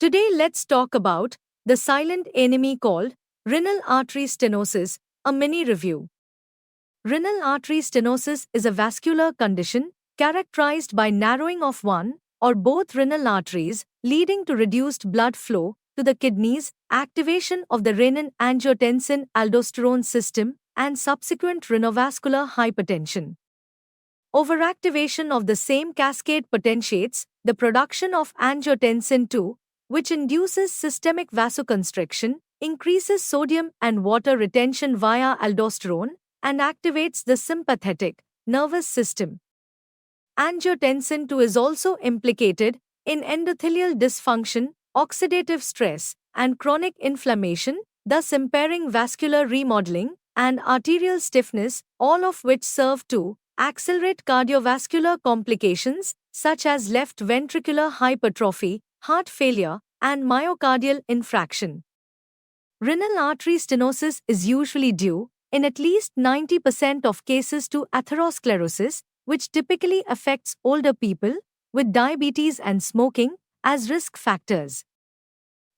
Today, let's talk about the silent enemy called renal artery stenosis, a mini review. Renal artery stenosis is a vascular condition characterized by narrowing of one or both renal arteries, leading to reduced blood flow to the kidneys, activation of the renin-angiotensin-aldosterone system, and subsequent renovascular hypertension. Overactivation of the same cascade potentiates the production of angiotensin II, which induces systemic vasoconstriction, increases sodium and water retention via aldosterone, and activates the sympathetic nervous system. Angiotensin II is also implicated in endothelial dysfunction, oxidative stress, and chronic inflammation, thus impairing vascular remodeling and arterial stiffness, all of which serve to accelerate cardiovascular complications such as left ventricular hypertrophy, heart failure, and myocardial infarction. Renal artery stenosis is usually due, in at least 90% of cases, to atherosclerosis, which typically affects older people with diabetes and smoking as risk factors.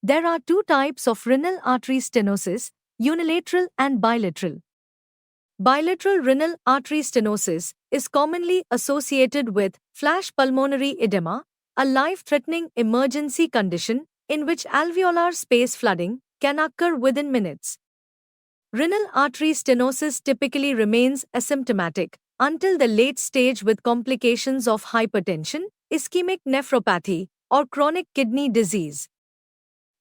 There are two types of renal artery stenosis: unilateral and bilateral. Bilateral renal artery stenosis is commonly associated with flash pulmonary edema, a life-threatening emergency condition in which alveolar space flooding can occur within minutes. Renal artery stenosis typically remains asymptomatic until the late stage with complications of hypertension, ischemic nephropathy, or chronic kidney disease.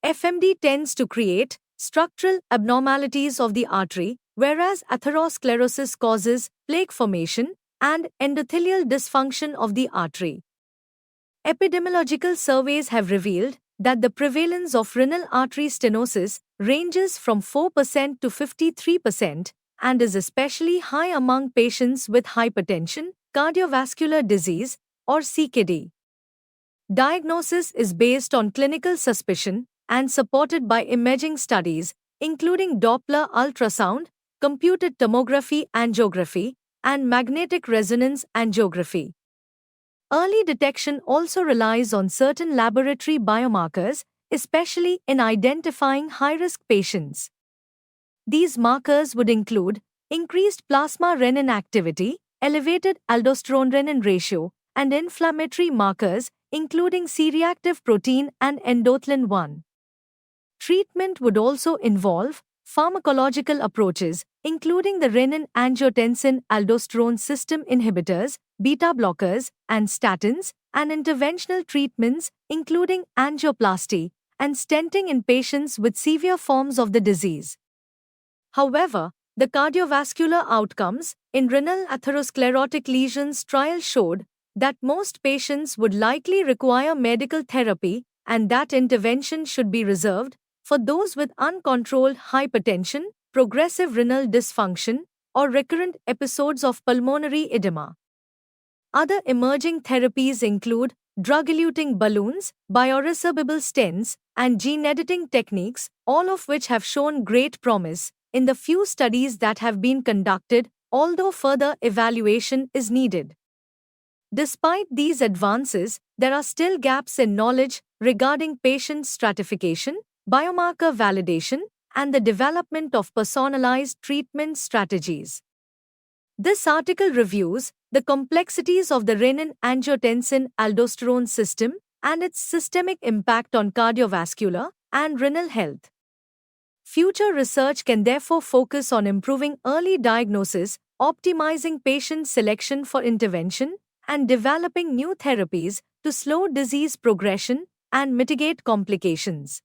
FMD tends to create structural abnormalities of the artery, whereas atherosclerosis causes plaque formation and endothelial dysfunction of the artery. Epidemiological surveys have revealed that the prevalence of renal artery stenosis ranges from 4% to 53% and is especially high among patients with hypertension, cardiovascular disease, or CKD. Diagnosis is based on clinical suspicion and supported by imaging studies, including Doppler ultrasound, computed tomography angiography, and magnetic resonance angiography. Early detection also relies on certain laboratory biomarkers, especially in identifying high-risk patients. These markers would include increased plasma renin activity, elevated aldosterone-renin ratio, and inflammatory markers, including C-reactive protein and endothelin 1. Treatment would also involve pharmacological approaches, including the renin-angiotensin-aldosterone system inhibitors, beta blockers, and statins, and interventional treatments, including angioplasty and stenting in patients with severe forms of the disease. However, the cardiovascular outcomes in renal atherosclerotic lesions trial showed that most patients would likely require medical therapy and that intervention should be reserved for those with uncontrolled hypertension, progressive renal dysfunction, or recurrent episodes of pulmonary edema. Other emerging therapies include drug-eluting balloons, bioresorbable stents, and gene editing techniques, all of which have shown great promise in the few studies that have been conducted, although further evaluation is needed. Despite these advances, there are still gaps in knowledge regarding patient stratification, biomarker validation, and the development of personalized treatment strategies. This article reviews the complexities of the renin-angiotensin-aldosterone system and its systemic impact on cardiovascular and renal health. Future research can therefore focus on improving early diagnosis, optimizing patient selection for intervention, and developing new therapies to slow disease progression and mitigate complications.